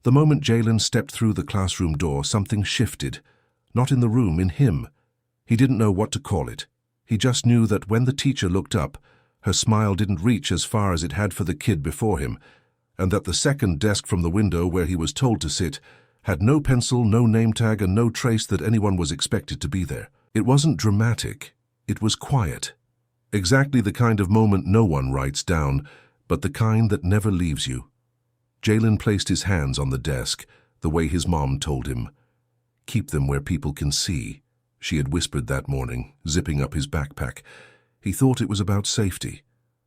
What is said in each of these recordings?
The moment Jalen stepped through the classroom door, something shifted. Not in the room, in him. He didn't know what to call it. He just knew that when the teacher looked up, her smile didn't reach as far as it had for the kid before him, and that the second desk from the window where he was told to sit had no pencil, no name tag, and no trace that anyone was expected to be there. It wasn't dramatic. It was quiet. Exactly the kind of moment no one writes down, but the kind that never leaves you. Jalen placed his hands on the desk, the way his mom told him. "Keep them where people can see," she had whispered that morning, zipping up his backpack. He thought it was about safety.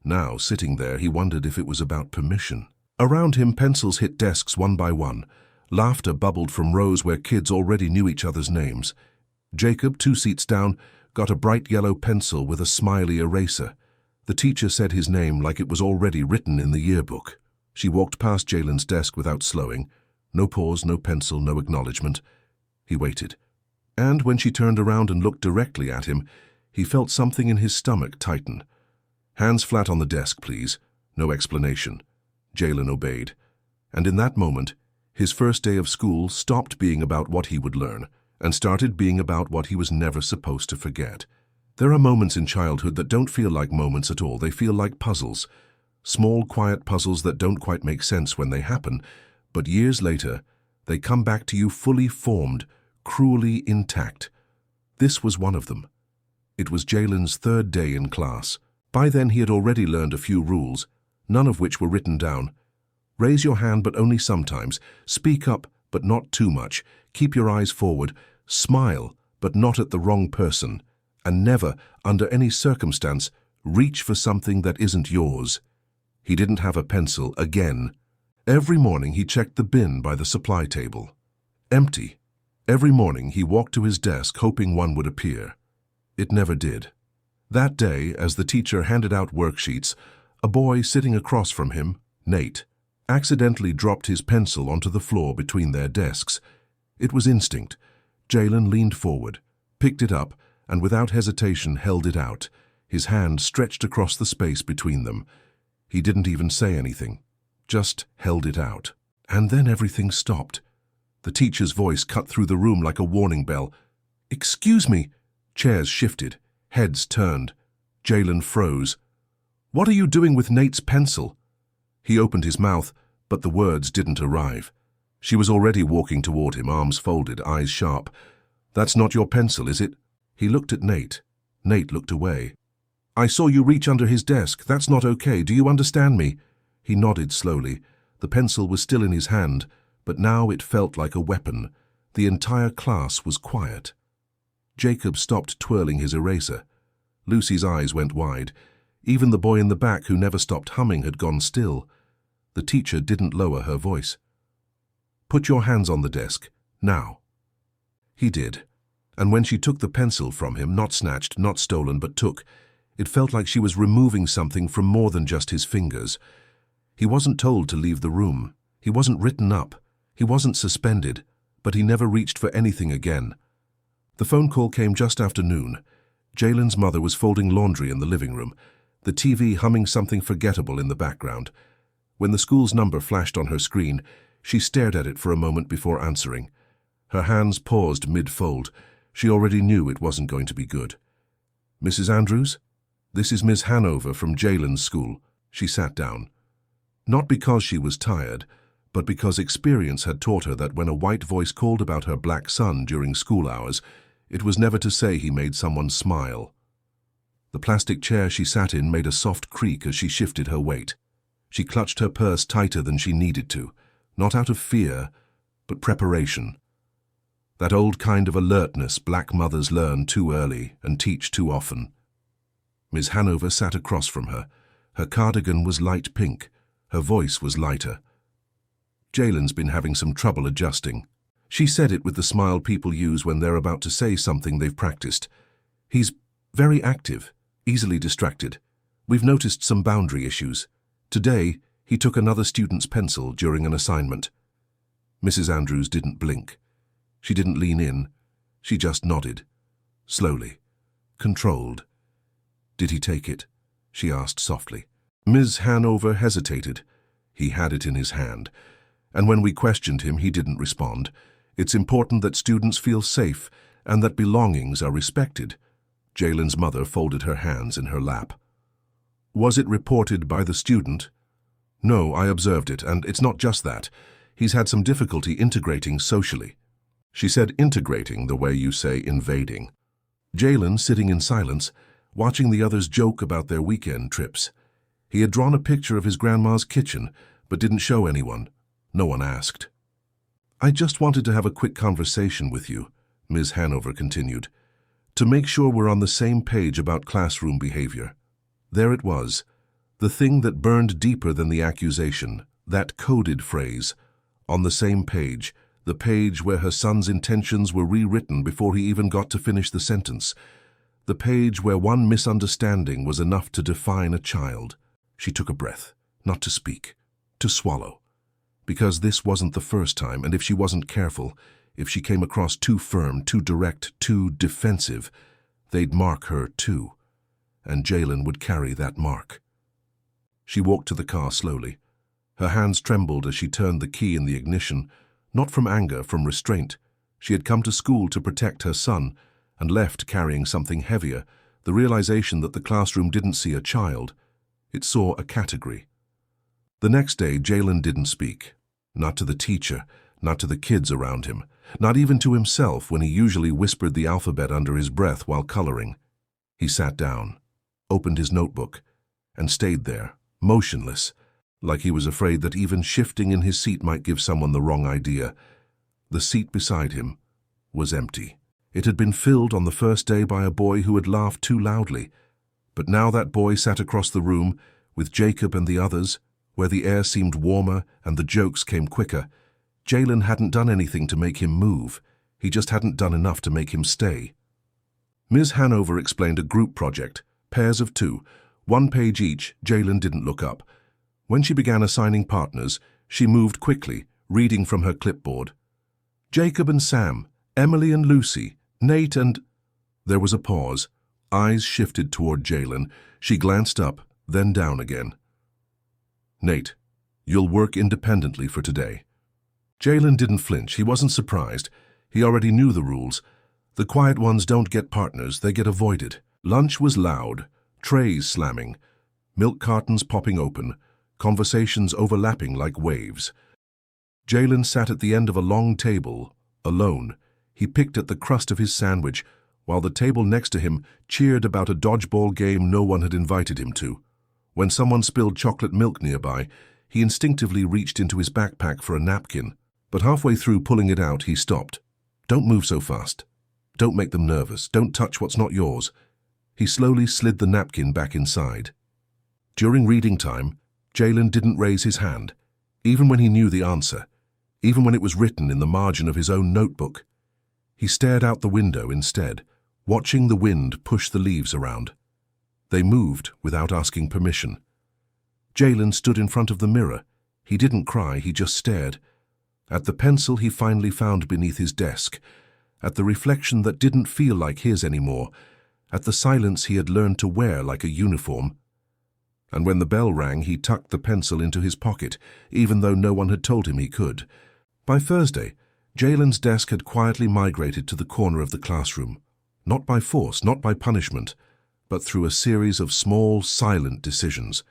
Now, sitting there, he wondered if it was about permission. Around him, pencils hit desks one by one. Laughter bubbled from rows where kids already knew each other's names. Jacob, 2 seats down, got a bright yellow pencil with a smiley eraser. The teacher said his name like it was already written in the yearbook. She walked past Jalen's desk without slowing. No pause, no pencil, no acknowledgement. He waited. And when she turned around and looked directly at him, he felt something in his stomach tighten. "Hands flat on the desk, please." No explanation. Jalen obeyed. And in that moment, his first day of school stopped being about what he would learn and started being about what he was never supposed to forget. There are moments in childhood that don't feel like moments at all. They feel like puzzles. Small, quiet puzzles that don't quite make sense when they happen, but years later, they come back to you fully formed, cruelly intact. This was one of them. It was Jalen's 3rd day in class. By then he had already learned a few rules, none of which were written down. Raise your hand, but only sometimes. Speak up, but not too much. Keep your eyes forward. Smile, but not at the wrong person. And never, under any circumstance, reach for something that isn't yours. He didn't have a pencil again. Every morning he checked the bin by the supply table. Empty. Every morning he walked to his desk hoping one would appear. It never did. That day, as the teacher handed out worksheets, a boy sitting across from him, Nate, accidentally dropped his pencil onto the floor between their desks. It was instinct. Jalen leaned forward, picked it up, and without hesitation held it out, his hand stretched across the space between them. He didn't even say anything, just held it out. And then everything stopped. The teacher's voice cut through the room like a warning bell. "Excuse me." Chairs shifted, heads turned. Jalen froze. "What are you doing with Nate's pencil?" He opened his mouth, but the words didn't arrive. She was already walking toward him, arms folded, eyes sharp. "That's not your pencil, is it?" He looked at Nate. Nate looked away. "I saw you reach under his desk. That's not okay. Do you understand me?" He nodded slowly. The pencil was still in his hand, but now it felt like a weapon. The entire class was quiet. Jacob stopped twirling his eraser. Lucy's eyes went wide. Even the boy in the back who never stopped humming had gone still. The teacher didn't lower her voice. "Put your hands on the desk, now." He did, and when she took the pencil from him, not snatched, not stolen, but took, it felt like she was removing something from more than just his fingers. He wasn't told to leave the room. He wasn't written up. He wasn't suspended, but he never reached for anything again. The phone call came just after noon. Jalen's mother was folding laundry in the living room, the TV humming something forgettable in the background. When the school's number flashed on her screen, she stared at it for a moment before answering. Her hands paused mid-fold. She already knew it wasn't going to be good. "Mrs. Andrews? This is Miss Hanover from Jalen's school." She sat down. Not because she was tired, but because experience had taught her that when a white voice called about her black son during school hours, it was never to say he made someone smile. The plastic chair she sat in made a soft creak as she shifted her weight. She clutched her purse tighter than she needed to, not out of fear, but preparation. That old kind of alertness black mothers learn too early and teach too often. Miss Hanover sat across from her. Her cardigan was light pink. Her voice was lighter. "Jalen's been having some trouble adjusting." She said it with the smile people use when they're about to say something they've practiced. "He's very active, easily distracted. We've noticed some boundary issues. Today, he took another student's pencil during an assignment." Mrs. Andrews didn't blink. She didn't lean in. She just nodded. Slowly. Controlled. "Did he take it?" she asked softly. Ms. Hanover hesitated. He had it in his hand. And when we questioned him, he didn't respond. It's important that students feel safe and that belongings are respected. Jalen's mother folded her hands in her lap. Was it reported by the student? No, I observed it, and it's not just that. He's had some difficulty integrating socially. She said integrating the way you say invading. Jalen, sitting in silence, watching the others joke about their weekend trips. He had drawn a picture of his grandma's kitchen, but didn't show anyone. No one asked. I just wanted to have a quick conversation with you, Ms. Hanover continued, to make sure we're on the same page about classroom behavior. There it was, the thing that burned deeper than the accusation, that coded phrase. On the same page, the page where her son's intentions were rewritten before he even got to finish the sentence. The page where one misunderstanding was enough to define a child. She took a breath, not to speak, to swallow. Because this wasn't the first time, and if she wasn't careful, if she came across too firm, too direct, too defensive, they'd mark her too. And Jalen would carry that mark. She walked to the car slowly. Her hands trembled as she turned the key in the ignition, not from anger, from restraint. She had come to school to protect her son, and left carrying something heavier, the realization that the classroom didn't see a child. It saw a category. The next day, Jalen didn't speak. Not to the teacher, not to the kids around him, not even to himself when he usually whispered the alphabet under his breath while coloring. He sat down, opened his notebook, and stayed there, motionless, like he was afraid that even shifting in his seat might give someone the wrong idea. The seat beside him was empty. It had been filled on the first day by a boy who had laughed too loudly, but now that boy sat across the room, with Jacob and the others, where the air seemed warmer and the jokes came quicker. Jalen hadn't done anything to make him move. He just hadn't done enough to make him stay. Ms. Hanover explained a group project, pairs of two, 1 page each. Jalen didn't look up. When she began assigning partners, she moved quickly, reading from her clipboard. Jacob and Sam, Emily and Lucy, Nate and... There was a pause. Eyes shifted toward Jalen. She glanced up, then down again. Nate, you'll work independently for today. Jalen didn't flinch. He wasn't surprised. He already knew the rules. The quiet ones don't get partners, they get avoided. Lunch was loud, trays slamming, milk cartons popping open, conversations overlapping like waves. Jalen sat at the end of a long table, alone. He picked at the crust of his sandwich, while the table next to him cheered about a dodgeball game no one had invited him to. When someone spilled chocolate milk nearby, he instinctively reached into his backpack for a napkin, but halfway through pulling it out, he stopped. Don't move so fast. Don't make them nervous. Don't touch what's not yours. He slowly slid the napkin back inside. During reading time, Jalen didn't raise his hand, even when he knew the answer, even when it was written in the margin of his own notebook. He stared out the window instead, watching the wind push the leaves around. They moved without asking permission. Jalen stood in front of the mirror. He didn't cry, he just stared. At the pencil he finally found beneath his desk, at the reflection that didn't feel like his anymore, at the silence he had learned to wear like a uniform. And when the bell rang, he tucked the pencil into his pocket, even though no one had told him he could. By Thursday, Jalen's desk had quietly migrated to the corner of the classroom, not by force, not by punishment, but through a series of small, silent decisions.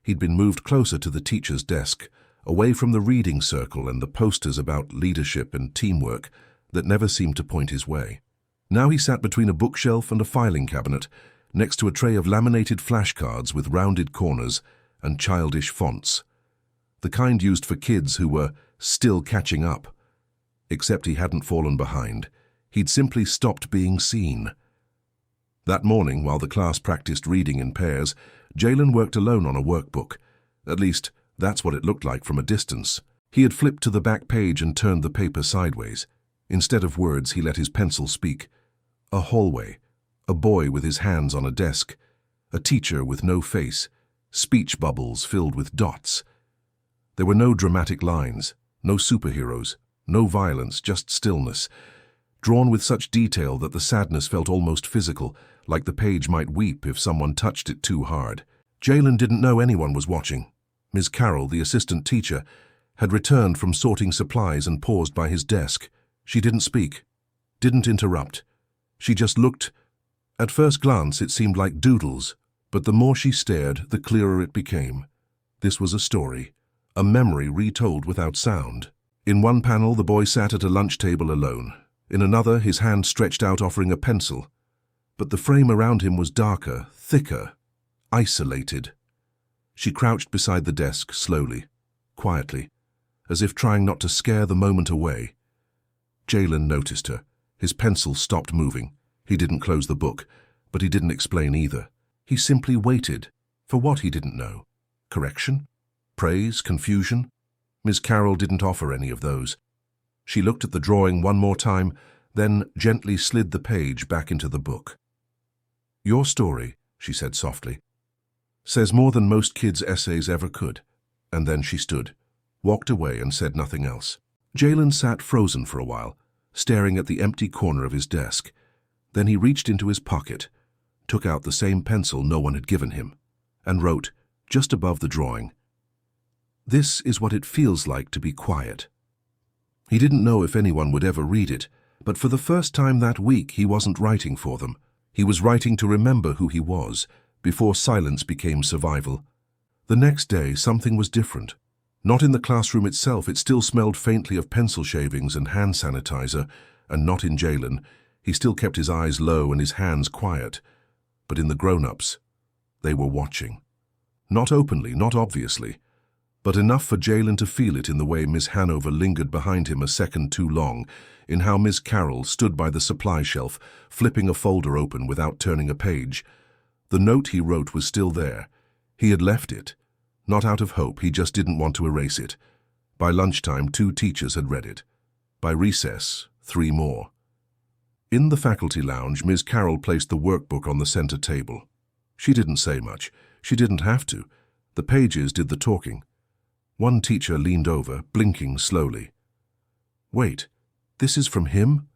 He'd been moved closer to the teacher's desk, away from the reading circle and the posters about leadership and teamwork that never seemed to point his way. Now he sat between a bookshelf and a filing cabinet, next to a tray of laminated flashcards with rounded corners and childish fonts, the kind used for kids who were still catching up. Except he hadn't fallen behind. He'd simply stopped being seen. That morning, while the class practiced reading in pairs, Jalen worked alone on a workbook. At least, that's what it looked like from a distance. He had flipped to the back page and turned the paper sideways. Instead of words, he let his pencil speak. A hallway, a boy with his hands on a desk, a teacher with no face, speech bubbles filled with dots. There were no dramatic lines, no superheroes, no violence, just stillness, drawn with such detail that the sadness felt almost physical, like the page might weep if someone touched it too hard. Jalen didn't know anyone was watching. Ms. Carroll, the assistant teacher, had returned from sorting supplies and paused by his desk. She didn't speak, didn't interrupt. She just looked. At first glance, it seemed like doodles, but the more she stared, the clearer it became. This was a story, a memory retold without sound. In one panel, the boy sat at a lunch table alone. In another, his hand stretched out offering a pencil. But the frame around him was darker, thicker, isolated. She crouched beside the desk, slowly, quietly, as if trying not to scare the moment away. Jalen noticed her. His pencil stopped moving. He didn't close the book, but he didn't explain either. He simply waited. For what, he didn't know. Correction? Praise? Confusion? Ms. Carroll didn't offer any of those. She looked at the drawing one more time, then gently slid the page back into the book. "Your story," she said softly, "says more than most kids' essays ever could." And then she stood, walked away and said nothing else. Jalen sat frozen for a while, staring at the empty corner of his desk. Then he reached into his pocket, took out the same pencil no one had given him, and wrote, just above the drawing, "This is what it feels like to be quiet." He didn't know if anyone would ever read it, but for the first time that week he wasn't writing for them. He was writing to remember who he was, before silence became survival. The next day, something was different. Not in the classroom itself, it still smelled faintly of pencil shavings and hand sanitizer, and not in Jalen. He still kept his eyes low and his hands quiet. But in the grown-ups, they were watching. Not openly, not obviously, but enough for Jalen to feel it in the way Miss Hanover lingered behind him a second too long, in how Miss Carroll stood by the supply shelf, flipping a folder open without turning a page. The note he wrote was still there. He had left it. Not out of hope, he just didn't want to erase it. By lunchtime, 2 teachers had read it. By recess, 3 more. In the faculty lounge, Ms. Carroll placed the workbook on the center table. She didn't say much. She didn't have to. The pages did the talking. One teacher leaned over, blinking slowly. "Wait, this is from him?"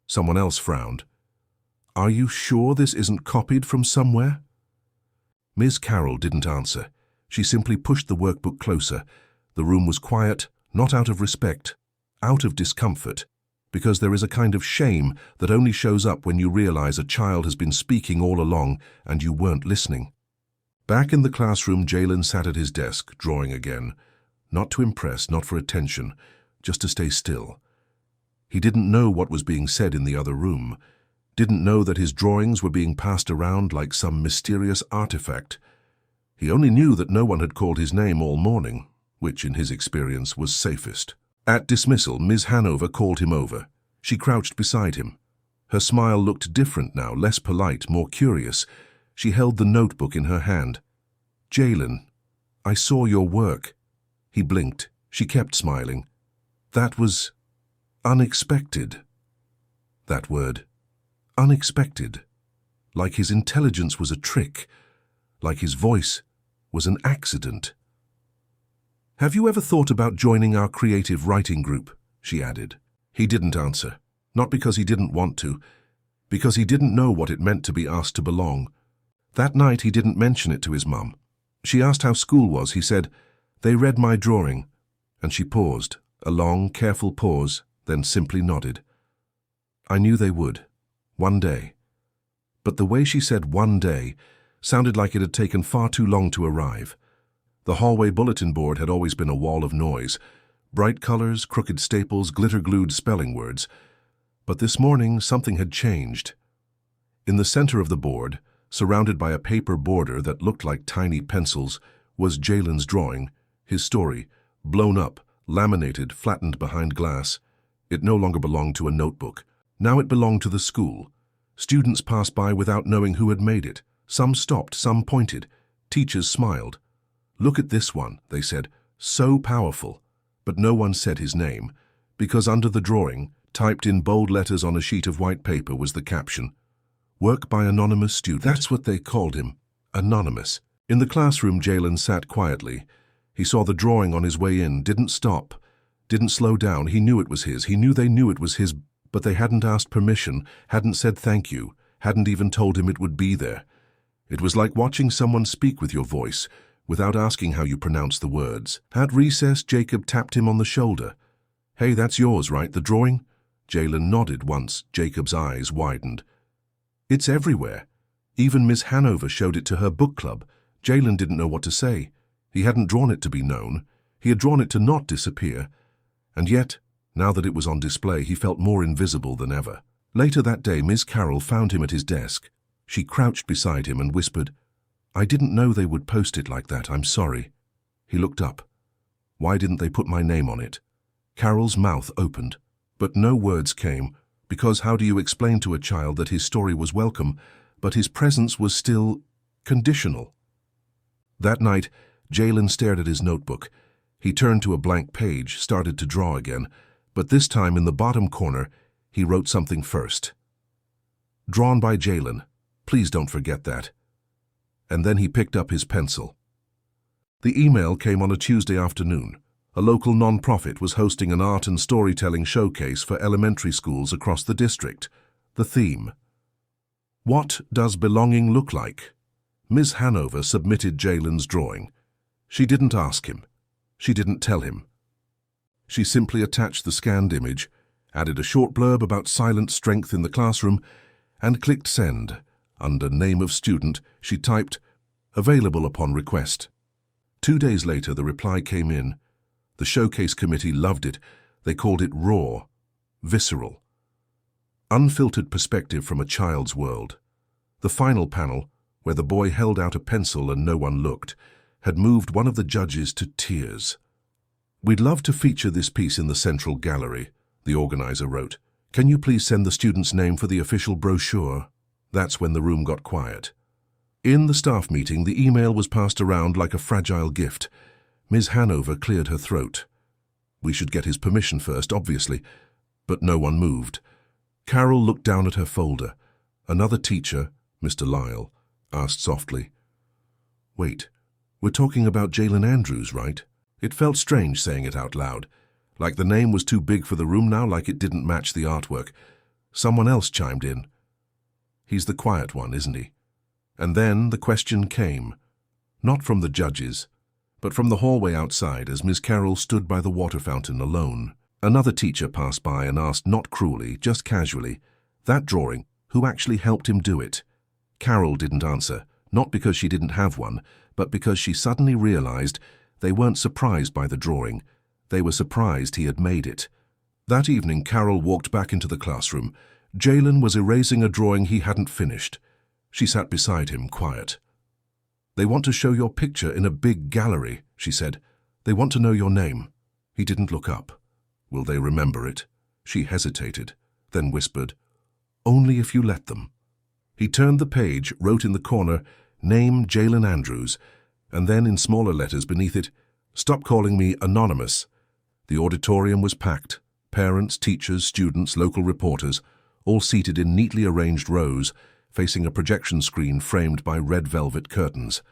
Someone else frowned. "Are you sure this isn't copied from somewhere?" Ms. Carroll didn't answer. She simply pushed the workbook closer. The room was quiet, not out of respect, out of discomfort, because there is a kind of shame that only shows up when you realize a child has been speaking all along and you weren't listening. Back in the classroom, Jalen sat at his desk, drawing again. Not to impress, not for attention, just to stay still. He didn't know what was being said in the other room, didn't know that his drawings were being passed around like some mysterious artifact. He only knew that no one had called his name all morning, which in his experience was safest. At dismissal, Ms. Hanover called him over. She crouched beside him. Her smile looked different now, less polite, more curious. She held the notebook in her hand. "Jalen, I saw your work." He blinked. She kept smiling. "That was unexpected." That word. Unexpected. Like his intelligence was a trick. Like his voice was an accident. "Have you ever thought about joining our creative writing group?" she added. He didn't answer. Not because he didn't want to. Because he didn't know what it meant to be asked to belong. That night he didn't mention it to his mum. She asked how school was. He said, "They read my drawing." And she paused, a long, careful pause, then simply nodded. I knew they would. One day. But the way she said "one day" sounded like it had taken far too long to arrive. The hallway bulletin board had always been a wall of noise. Bright colors, crooked staples, glitter-glued spelling words. But this morning, something had changed. In the center of the board, surrounded by a paper border that looked like tiny pencils, was Jalen's drawing, his story, blown up, laminated, flattened behind glass. It no longer belonged to a notebook. Now it belonged to the school. Students passed by without knowing who had made it. Some stopped, some pointed. Teachers smiled. "Look at this one," they said. "So powerful." But no one said his name, because under the drawing, typed in bold letters on a sheet of white paper, was the caption. "Work by anonymous student." That's what they called him. Anonymous. In the classroom, Jalen sat quietly. He saw the drawing on his way in, didn't stop, didn't slow down. He knew it was his. He knew they knew it was his, but they hadn't asked permission, hadn't said thank you, hadn't even told him it would be there. It was like watching someone speak with your voice, without asking how you pronounce the words. At recess, Jacob tapped him on the shoulder. "Hey, that's yours, right, the drawing?" Jalen nodded once. Jacob's eyes widened. "It's everywhere. Even Miss Hanover showed it to her book club." Jalen didn't know what to say. He hadn't drawn it to be known. He had drawn it to not disappear. And yet, now that it was on display, he felt more invisible than ever. Later that day, Miss Carroll found him at his desk. She crouched beside him and whispered, "I didn't know they would post it like that. I'm sorry." He looked up. "Why didn't they put my name on it?" Carroll's mouth opened, but no words came, because how do you explain to a child that his story was welcome, but his presence was still conditional? That night, Jalen stared at his notebook. He turned to a blank page, started to draw again, but this time in the bottom corner, he wrote something first. "Drawn by Jalen. Please don't forget that." And then he picked up his pencil. The email came on a Tuesday afternoon. A local non-profit was hosting an art and storytelling showcase for elementary schools across the district. The theme: "What does belonging look like?" Ms. Hanover submitted Jalen's drawing. She didn't ask him. She didn't tell him. She simply attached the scanned image, added a short blurb about silent strength in the classroom, and clicked send. Under name of student, she typed, "Available upon request." 2 days later, the reply came in. The showcase committee loved it. They called it raw, visceral. Unfiltered perspective from a child's world. The final panel, where the boy held out a pencil and no one looked, had moved one of the judges to tears. "We'd love to feature this piece in the central gallery," the organizer wrote. "Can you please send the student's name for the official brochure?" That's when the room got quiet. In the staff meeting, the email was passed around like a fragile gift. Ms. Hanover cleared her throat. "We should get his permission first, obviously." But no one moved. Carol looked down at her folder. Another teacher, Mr. Lyle, asked softly, "Wait, we're talking about Jalen Andrews, right?" It felt strange saying it out loud, like the name was too big for the room now, like it didn't match the artwork. Someone else chimed in. "He's the quiet one, isn't he?" And then the question came, not from the judges, but from the hallway outside as Miss Carroll stood by the water fountain alone. Another teacher passed by and asked, not cruelly, just casually, "That drawing, who actually helped him do it?" Carol didn't answer, not because she didn't have one, but because she suddenly realized they weren't surprised by the drawing. They were surprised he had made it. That evening, Carol walked back into the classroom. Jalen was erasing a drawing he hadn't finished. She sat beside him, quiet. "They want to show your picture in a big gallery," she said. "They want to know your name." He didn't look up. "Will they remember it?" She hesitated, then whispered, "Only if you let them." He turned the page, wrote in the corner, "Name Jalen Andrews," and then in smaller letters beneath it, "Stop calling me anonymous." The auditorium was packed. Parents, teachers, students, local reporters, all seated in neatly arranged rows, facing a projection screen framed by red velvet curtains.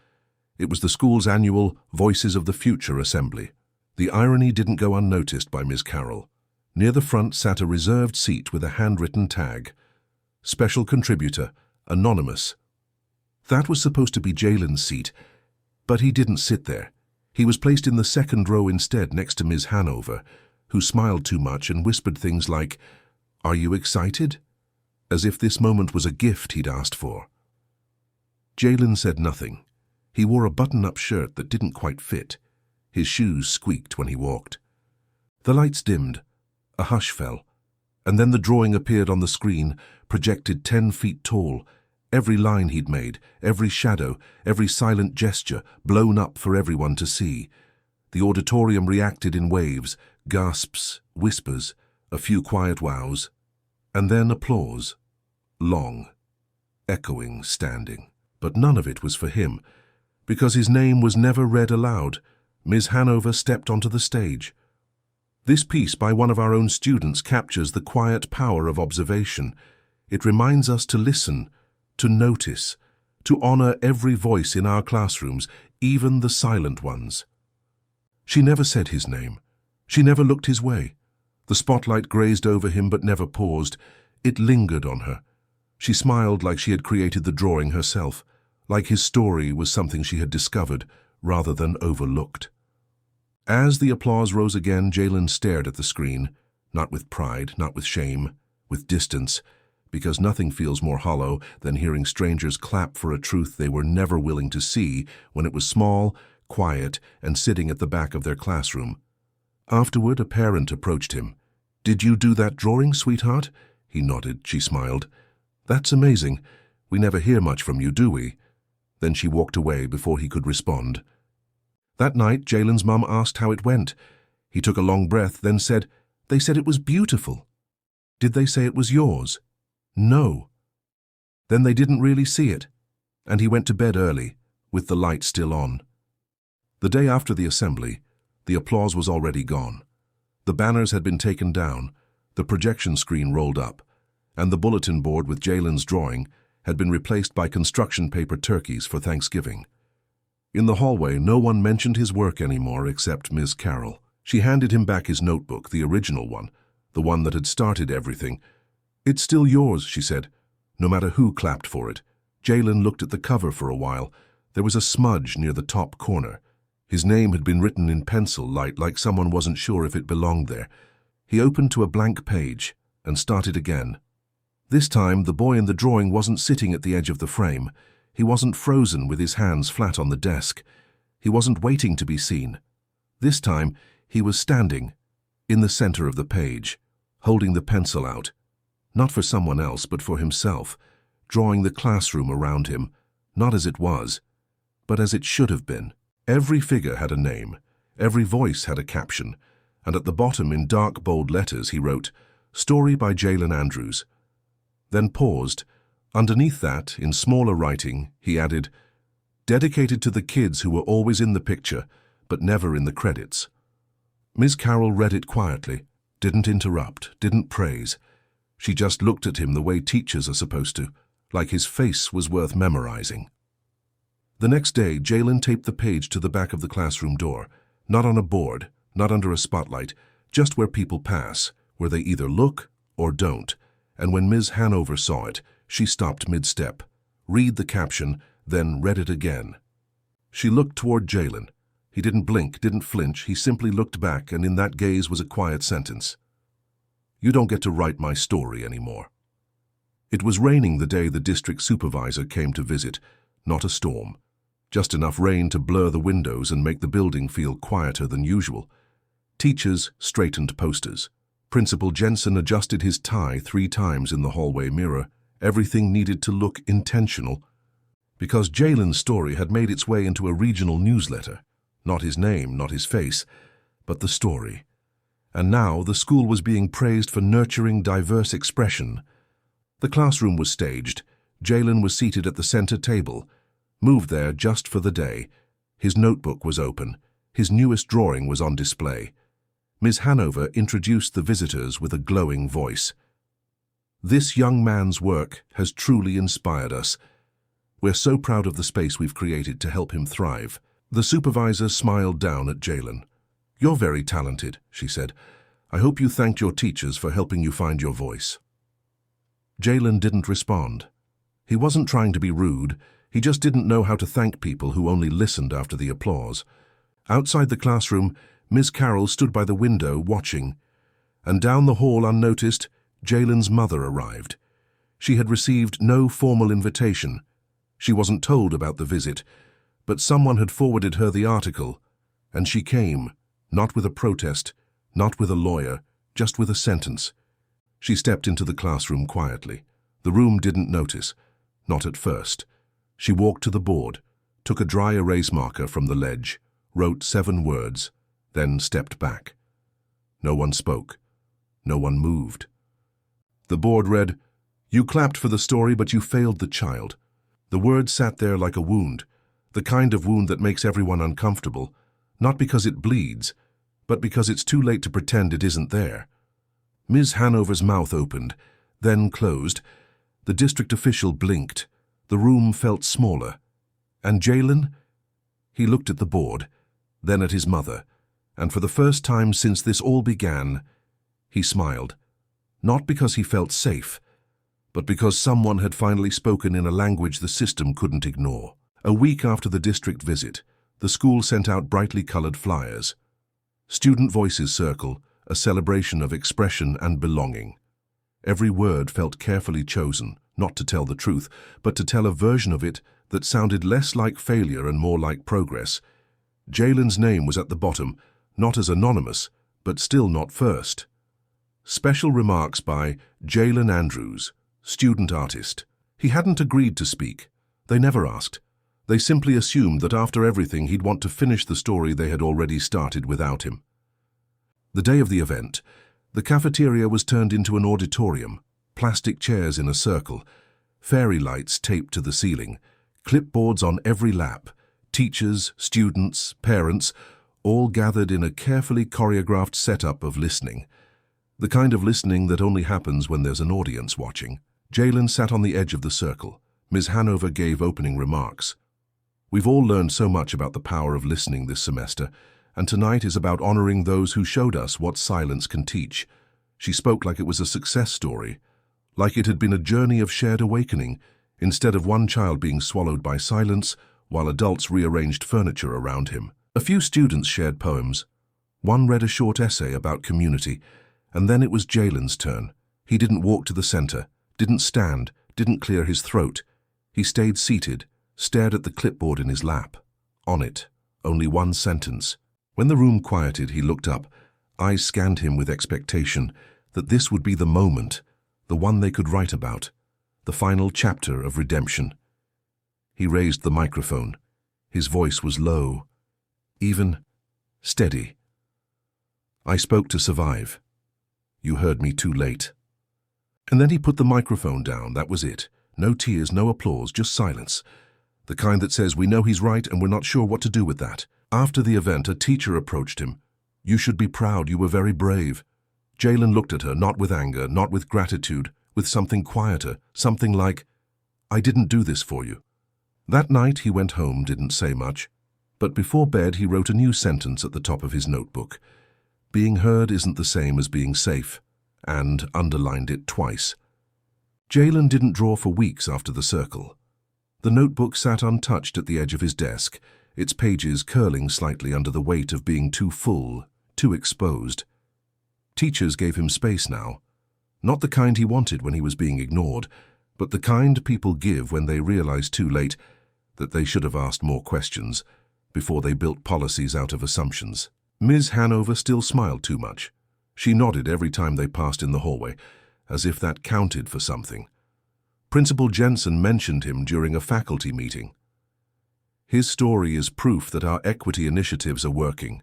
It was the school's annual Voices of the Future assembly. The irony didn't go unnoticed by Ms. Carroll. Near the front sat a reserved seat with a handwritten tag. "Special contributor, anonymous." That was supposed to be Jalen's seat, but he didn't sit there. He was placed in the second row instead, next to Ms. Hanover, who smiled too much and whispered things like, "Are you excited?" as if this moment was a gift he'd asked for. Jalen said nothing. He wore a button-up shirt that didn't quite fit. His shoes squeaked when he walked. The lights dimmed. A hush fell. And then the drawing appeared on the screen, projected 10 feet tall. Every line he'd made, every shadow, every silent gesture, blown up for everyone to see. The auditorium reacted in waves, gasps, whispers, a few quiet wows, and then applause. Long, echoing, standing. But none of it was for him, because his name was never read aloud. Ms. Hanover stepped onto the stage. This piece by one of our own students captures the quiet power of observation. It reminds us to listen, to notice, to honor every voice in our classrooms, even the silent ones. She never said his name. She never looked his way. The spotlight grazed over him but never paused. It lingered on her. She smiled like she had created the drawing herself, like his story was something she had discovered, rather than overlooked. As the applause rose again, Jalen stared at the screen, not with pride, not with shame, with distance, because nothing feels more hollow than hearing strangers clap for a truth they were never willing to see when it was small, quiet, and sitting at the back of their classroom. Afterward, a parent approached him. "Did you do that drawing, sweetheart?" He nodded. She smiled. "That's amazing. We never hear much from you, do we?" Then she walked away before he could respond. That night, Jalen's mum asked how it went. He took a long breath, then said, "They said it was beautiful." "Did they say it was yours?" "No." "Then they didn't really see it." And he went to bed early, with the light still on. The day after the assembly, the applause was already gone. The banners had been taken down, the projection screen rolled up, and the bulletin board with Jalen's drawing had been replaced by construction paper turkeys for Thanksgiving. In the hallway, no one mentioned his work anymore except Ms. Carroll. She handed him back his notebook, the original one, the one that had started everything. "It's still yours," she said, no matter who clapped for it. Jalen looked at the cover for a while. There was a smudge near the top corner. His name had been written in pencil, like someone wasn't sure if it belonged there. He opened to a blank page and started again. This time, the boy in the drawing wasn't sitting at the edge of the frame. He wasn't frozen with his hands flat on the desk. He wasn't waiting to be seen. This time, he was standing, in the center of the page, holding the pencil out. Not for someone else, but for himself, drawing the classroom around him, not as it was, but as it should have been. Every figure had a name, every voice had a caption, and at the bottom in dark, bold letters he wrote, "Story by Jalen Andrews." Then paused. Underneath that, in smaller writing, he added, "Dedicated to the kids who were always in the picture, but never in the credits." Ms. Carroll read it quietly, didn't interrupt, didn't praise. She just looked at him the way teachers are supposed to, like his face was worth memorizing. The next day, Jalen taped the page to the back of the classroom door, not on a board, not under a spotlight, just where people pass, where they either look or don't. And when Ms. Hanover saw it, she stopped mid-step, read the caption, then read it again. She looked toward Jalen. He didn't blink, didn't flinch, he simply looked back, and in that gaze was a quiet sentence. "You don't get to write my story anymore." It was raining the day the district supervisor came to visit, not a storm. Just enough rain to blur the windows and make the building feel quieter than usual. Teachers straightened posters. Principal Jensen adjusted his tie 3 times in the hallway mirror. Everything needed to look intentional. Because Jalen's story had made its way into a regional newsletter. Not his name, not his face, but the story. And now the school was being praised for nurturing diverse expression. The classroom was staged. Jalen was seated at the center table, moved there just for the day. His notebook was open. His newest drawing was on display. Ms. Hanover introduced the visitors with a glowing voice. "This young man's work has truly inspired us. We're so proud of the space we've created to help him thrive." The supervisor smiled down at Jalen. "You're very talented," she said. "I hope you thanked your teachers for helping you find your voice." Jalen didn't respond. He wasn't trying to be rude. He just didn't know how to thank people who only listened after the applause. Outside the classroom, Ms. Carroll stood by the window watching, and down the hall unnoticed, Jalen's mother arrived. She had received no formal invitation. She wasn't told about the visit, but someone had forwarded her the article, and she came, not with a protest, not with a lawyer, just with a sentence. She stepped into the classroom quietly. The room didn't notice, not at first. She walked to the board, took a dry erase marker from the ledge, wrote 7 words, then stepped back. No one spoke. No one moved. The board read, "You clapped for the story, but you failed the child." The word sat there like a wound, the kind of wound that makes everyone uncomfortable, not because it bleeds, but because it's too late to pretend it isn't there. Ms. Hanover's mouth opened, then closed. The district official blinked. The room felt smaller. And Jalen? He looked at the board, then at his mother, and for the first time since this all began, he smiled. Not because he felt safe, but because someone had finally spoken in a language the system couldn't ignore. A week after the district visit, The school sent out brightly colored flyers. Student Voices Circle, a celebration of expression and belonging. Every word felt carefully chosen, not to tell the truth, but to tell a version of it that sounded less like failure and more like progress. Jalen's name was at the bottom, not as anonymous, but still not first. Special remarks by Jalen Andrews, student artist. He hadn't agreed to speak. They never asked. They simply assumed that after everything he'd want to finish the story they had already started without him. The day of the event, the cafeteria was turned into an auditorium, plastic chairs in a circle, fairy lights taped to the ceiling, clipboards on every lap, teachers, students, parents, all gathered in a carefully choreographed setup of listening. The kind of listening that only happens when there's an audience watching. Jalen sat on the edge of the circle. Ms. Hanover gave opening remarks. We've all learned so much about the power of listening this semester, and tonight is about honoring those who showed us what silence can teach. She spoke like it was a success story, like it had been a journey of shared awakening, instead of one child being swallowed by silence while adults rearranged furniture around him. A few students shared poems. One read a short essay about community, and then it was Jalen's turn. He didn't walk to the center, didn't stand, didn't clear his throat. He stayed seated, stared at the clipboard in his lap. On it, only one sentence. When the room quieted, he looked up. Eyes scanned him with expectation that this would be the moment, the one they could write about, the final chapter of redemption. He raised the microphone. His voice was low, even, steady. I spoke to survive. You heard me too late. And then he put the microphone down. That was it. No tears, no applause, just silence. The kind that says we know he's right and we're not sure what to do with that. After the event, a teacher approached him. You should be proud, you were very brave. Jalen looked at her, not with anger, not with gratitude, with something quieter, something like, I didn't do this for you. That night he went home, didn't say much. But before bed he wrote a new sentence at the top of his notebook. Being heard isn't the same as being safe, and underlined it twice. Jalen didn't draw for weeks after the circle. The notebook sat untouched at the edge of his desk, its pages curling slightly under the weight of being too full, too exposed. Teachers gave him space now. Not the kind he wanted when he was being ignored, but the kind people give when they realize too late that they should have asked more questions before they built policies out of assumptions. Ms. Hanover still smiled too much. She nodded every time they passed in the hallway, as if that counted for something. Principal Jensen mentioned him during a faculty meeting. His story is proof that our equity initiatives are working.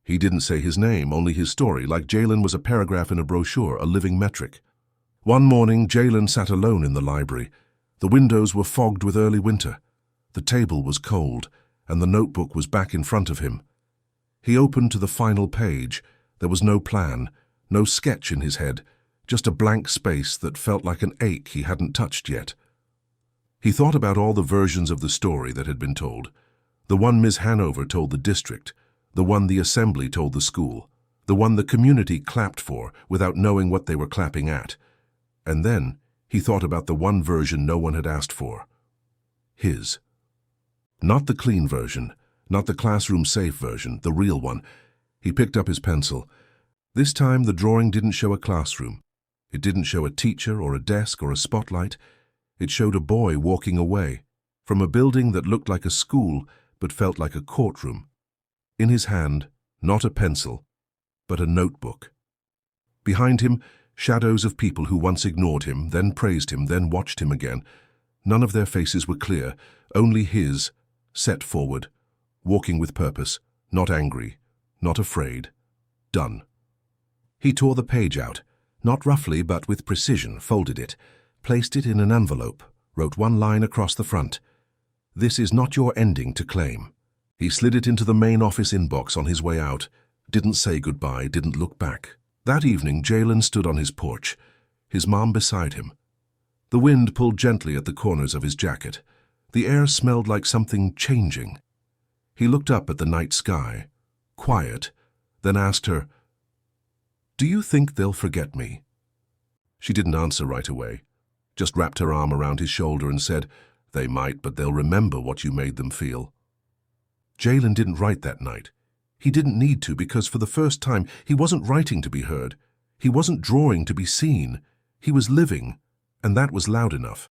He didn't say his name, only his story, like Jalen was a paragraph in a brochure, a living metric. One morning, Jalen sat alone in the library. The windows were fogged with early winter. The table was cold, and the notebook was back in front of him. He opened to the final page. There was no plan, no sketch in his head, just a blank space that felt like an ache he hadn't touched yet. He thought about all the versions of the story that had been told. The one Ms. Hanover told the district, the one the assembly told the school, the one the community clapped for without knowing what they were clapping at. And then he thought about the one version no one had asked for. His. Not the clean version, not the classroom-safe version, the real one. He picked up his pencil. This time the drawing didn't show a classroom. It didn't show a teacher or a desk or a spotlight. It showed a boy walking away from a building that looked like a school but felt like a courtroom. In his hand, not a pencil, but a notebook. Behind him, shadows of people who once ignored him, then praised him, then watched him again. None of their faces were clear, only his, set forward, walking with purpose, not angry, not afraid, done. He tore the page out, not roughly but with precision, folded it, placed it in an envelope, wrote one line across the front. This is not your ending to claim. He slid it into the main office inbox on his way out, didn't say goodbye, didn't look back. That evening, Jalen stood on his porch, his mom beside him. The wind pulled gently at the corners of his jacket. The air smelled like something changing. He looked up at the night sky, quiet, then asked her, "Do you think they'll forget me?" She didn't answer right away, just wrapped her arm around his shoulder and said, "They might, but they'll remember what you made them feel." Jalen didn't write that night. He didn't need to because for the first time he wasn't writing to be heard. He wasn't drawing to be seen. He was living, and that was loud enough.